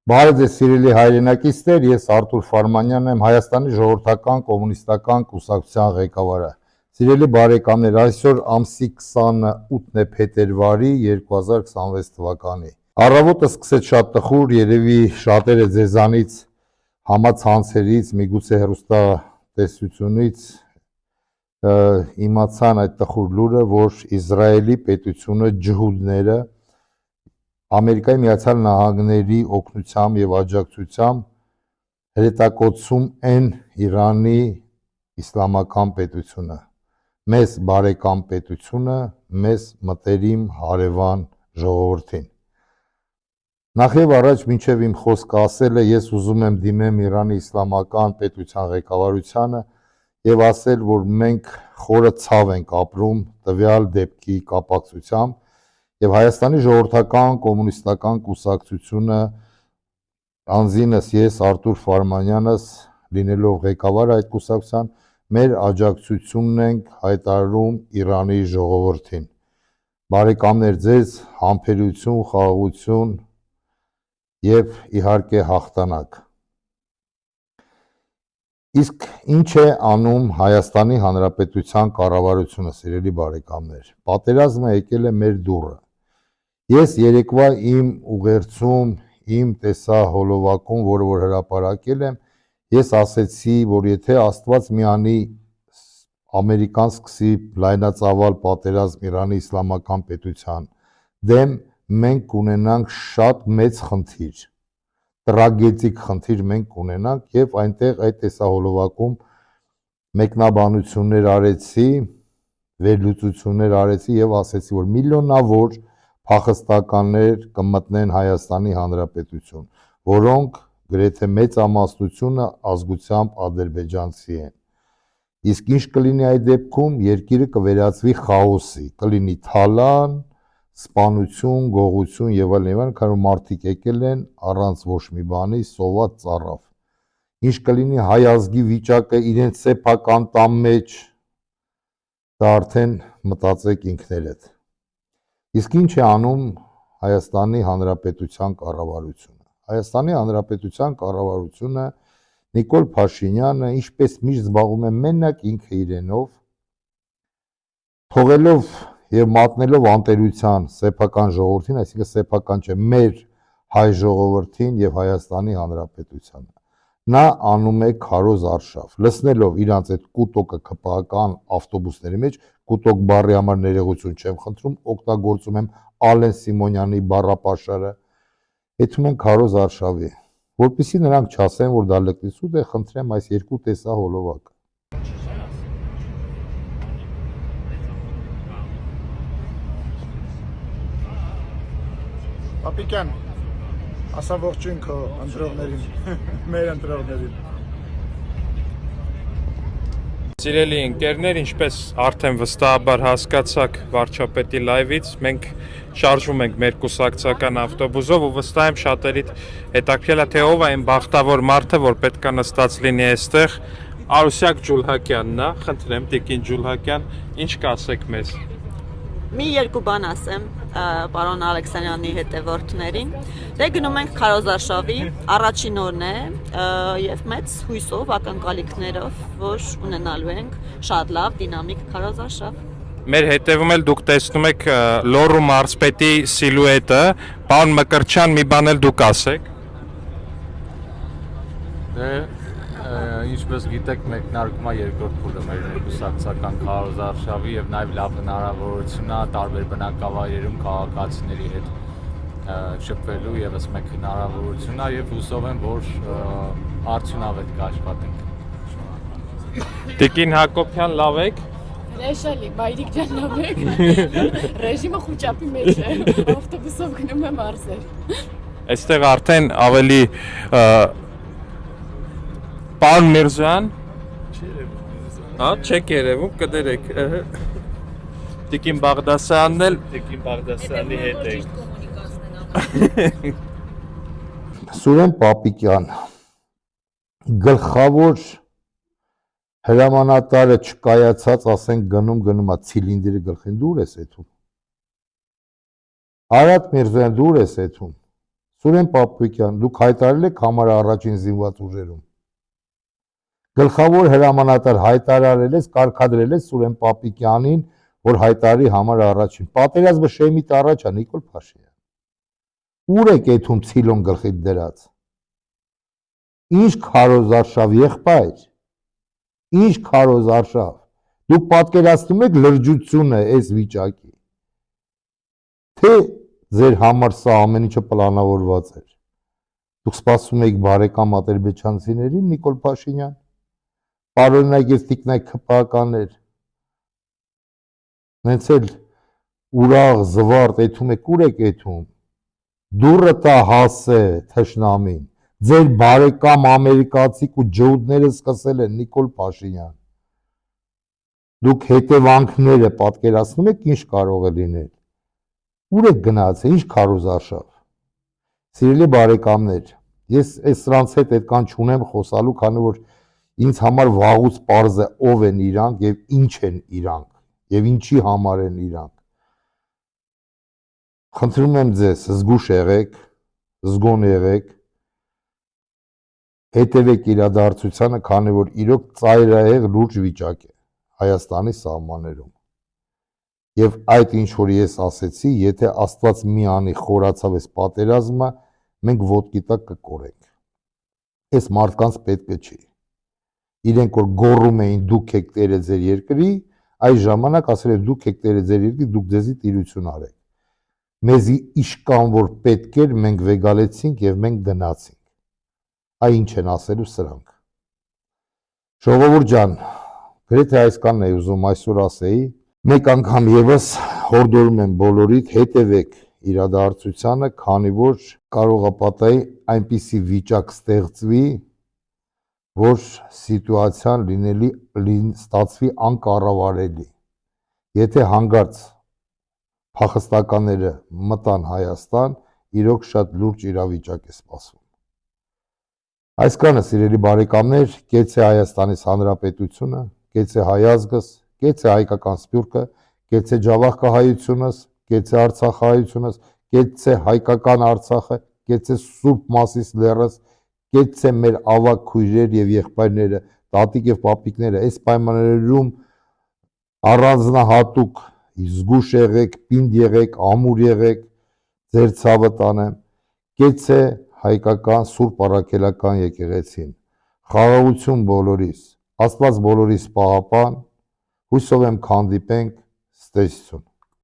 Բարև ձեզ սիրելի հայրենակիցներ, ես Արտուր Ֆարմանյանն եմ, Հայաստանի ժողովրդական կոմունիստական կուսակցության ղեկավարը։ Սիրելի բարեկամներ, այսօր ամսի 28-ն է փետրվարի 2026 թվականի։ Առավոտը սկսեց շատ տխուր, երևի շատերը ձեզանից համացանցերից, միգուցե հեռուստատեսությունից իմացան այդ տխուր լուրը, որ Իսրայելի պետությունը ջհուդները Ամերիկայի Միացյալ Նահանգների օգնությամբ եւ աջակցությամբ հրետակոծում են Իրանի իսլամական պետությունը, մեզ բարեկամ պետությունը, մեզ մտերիմ հարևան ժողովրդին։ Նախ եւ առաջ մինչեւ իմ խոսքը ասելը ես ուզում եմ դիմեմ Իրանի իսլամական պետության ղեկավարությանը եւ ասել, որ մենք խորը ցավ ենք ապրում տվյալ դեպքի կապակցությամբ եւ Հայաստանի ժողովրդական կոմունիստական կուսակցությունը անձինս ես Արտուր Ֆարմանյանս լինելով ղեկավար այդ կուսակցության մեր աջակցությունն ենք հայտարարում Իրանի ժողովրդին։ Բարեկամներ, ձեզ համբերություն, խաղաղություն եւ իհարկե հաղթանակ։ Իսկ ինչ է անում Հայաստանի Հանրապետության կառավարությունը, սիրելի բարեկամներ։ Պատերազմը եկել է մեր դուռը։ Ես երեկվա իմ ուղերձում, իմ տեսահոլովակում, որը որ հրապարակել եմ, ես ասեցի, որ եթե Աստված մի անի Ամերիկան սկսի լայնածավալ պատերազմ Իրանի իսլամական պետության դեմ, մենք կունենանք շատ մեծ խնդիր, տրագեդիկ խնդիր մենք կունենանք եւ այնտեղ այդ տեսահոլովակում մեկնաբանություններ արեցի, վերլուծություններ արեցի եւ ասեցի, որ միլիոնավոր փախստականներ կմտնեն Հայաստանի Հանրապետություն, որոնք գրեթե մեծամասնությունը ազգությամբ ադրբեջանցի են։ Իսկ ինչ կլինի այդ դեպքում, երկիրը կվերածվի խաոսի, կլինի թալան, սպանություն, գողություն եւ այլն, քանի որ մարդիկ եկել են առանց ոչ մի բանի, սոված ծառավ։ Ինչ կլինի հայ ազգի վիճակը իրենց սեփական տան մեջ, դա արդեն մտածեք ինքներդ։ Իսկ ինչ է անում Հայաստանի Հանրապետության կառավարությունը։ Հայաստանի Հանրապետության կառավարությունը Նիկոլ Փաշինյանը ինչպես միշտ զբաղվում է մենակ ինքը իրենով, թողելով եւ մատնելով անտերության սեփական ժողովրդին, այսինքն սեփական չէ, մեր հայ ժողովրդին եւ Հայաստանի Հանրապետությանը։ Նա անում է քարոզ արշավ, լցնելով իրանց այդ կուտոկը ԿՊԱ-ական ավտոբուսների մեջ, կուտոկ բառի համար ներողություն չեմ խնդրում, օգտագործում եմ Ալեն Սիմոնյանի բառապաշարը, հետում են քարոզ արշավի, որպեսզի նրանք չասեն, որ դա լկտիսուտ է, խնդրեմ այս երկու տեսահոլովակը։ Պապիկյան, ասա ողջույն քո ընտրողներին, մեր ընտրողներին։ Սիրելի ընկերներ, ինչպես արդեն վստահաբար հասկացաք վարչապետի լայվից, մենք շարժվում ենք մեր կուսակցական ավտոբուսով ու վստահ եմ շատերիդ հետաքրքրել է թե ով է այն բախտավոր մարդը, որ պետք է նստած լինի այստեղ, Արուսյակ Ջուլհակյանն է, խնդրեմ Տիկին Ջուլհակյան, ինչ կասեք մեզ։ Մի երկու բան ասեմ պարոն Ալեքսանյանի հետևորդներին։ Դե գնում ենք քարոզարշավի, առաջին օրն է եւ մեծ հույսով, ակնկալիքներով, որ ունենալու ենք շատ լավ դինամիկ քարոզարշավ։ Մեր հետևում էլ դուք տեսնում եք Լոռու մարզպետի սիլուետը, պարոն Մկրտչյան, մի բան էլ դուք ասեք։ Դե ինչպես գիտեք, մեկնարկում է երկրորդ փուլը մեր կուսակցական քարոզարշավի եւ նաեւ լավ հնարավորություն է տարբեր բնակավայրերում քաղաքացիների հետ շփվելու եւս մեկ հնարավորություն է եւ հուսով եմ, որ արդյունավետ կաշխատենք։ Տիկին Հակոբյան, լավ եք։ Ռեշալի, Բայրիկ ջան, լավ եք։ Ռեժիմը խուճապի մեջ է, ավտոբուսով գնում եմ մարզեր։ Այստեղ արդեն ավելի Պարոն Միրզյան, չեք երևում, կդերեք, Տիկին Բաղդասյանն էլ, Տիկին Բաղդասյանի հետ եք։ Սուրեն Պապիկյան, գլխավոր հրամանատարը չկայացած, ասենք գնում է ցիլինդրի գլխին, դուր ես եթում։ Արադ Միրզոյան, դուր ես եթում։ Սուրեն Պապիկյան, դուք հայտարարել եք համարը առաջին զինված ուժերում։ Գլխավոր հրամանատար հայտարարել ես, կարգադրել ես Սուրեն Պապիկյանին, որ հայտարարի համարը առաջին։ Պատերազմը շեմիտ առաջ է, Նիկոլ Փաշինյան։ Ուր եք եթում ցիլոն գլխիդ դրած։ Ինչ քարոզարշավ եղբայր։ Ինչ քարոզարշավ։ Դուք պատկերացնում եք լրջությունը այս վիճակի։ Թե ձեր համար սա ամեն ինչը պլանավորված էր։ Դուք սպասում եք բարեկամ ադրբեջանցիներին, Նիկոլ Փաշինյան, պարոնայք եւ տիկնայք քպականներ։ Նենց էլ ուրախ զվարթ եթում եք, ուր եք եթում։ Դուրը տա հասե թշնամին։ Ձեր բարեկամ ամերիկացիք ու ջոուդները սկսել են, Նիկոլ Փաշինյան։ Դուք հետևանքները պատկերացնում եք ինչ կարող է լինել։ Ուր եք գնացել, ինչ քարոզարշավ։ Սիրելի բարեկամներ, ես այս սրանց հետ այդքան չունեմ խոսալու, քանի որ ինձ համար վաղուց պարզ է ով են իրանք եւ ինչ են իրանք եւ ինչի համար են իրանք։ Խնդրում եմ ձեզ, զգուշ եղեք, զգոն եղեք, հետևեք իրադարձությանը, քանի որ իրոք ծայրահեղ լուրջ վիճակ է Հայաստանի սահմաններում։ Եվ այդ ինչ որ ես ասեցի, եթե Աստված մի անի խորացավ այս պատերազմը, մենք ոտքի տակ կկորենք։ Այս մարդկանց պետք չի։ Իրենք որ գոռում էին դուք եք տերը ձեր երկրի, այս ժամանակ ասել են դուք եք տերը ձեր երկրի, դուք ձեզի տիրություն արեք։ Մեզի իշկան որ պետք էր, մենք վեգալեցինք եւ մենք գնացինք։ Այ ինչ են ասելու սրանք։ Ժողովուրդ ջան, գրեթե այսքանն է ուզում այսօր ասեի։ Մեկ անգամ եւս հորդորում եմ բոլորիդ հետևեք իրադարձությանը, քանի որ կարող է պատահի այնպիսի վիճակ ստեղծվի, որ սիտուացիան ստացվի անկառավարելի։ Եթե հանգարց փախստականները մտան Հայաստան, իրոք շատ լուրջ իրավիճակ է սպասվում։ Այսքանը սիրելի բարեկամներ, կեցե Հայաստանից Հանրապետությունը, կեցե հայազգս, կեցե հայկական սփյուռքը, կեցե ջավախքահայությունս, կեցե արցախահայությունս, կեցե հայկական Արցախը, կեցե Սուրբ Մասիս լեռս, կեցե մեր ավագ քույրեր եւ եղբայրները, տատիկ եւ պապիկները, այս պայմաններում առանձնահատուկ զգուշ եղեք, պինդ եղեք, ամուր եղեք, ձեր ցավը տանեմ, կեցե հայկական Սուրբ Առաքելական եկեղեցին, խաղաղություն բոլորիս, Աստված բոլորիս պահապան, հույսով եմ քանդիպենք, ստեսություն։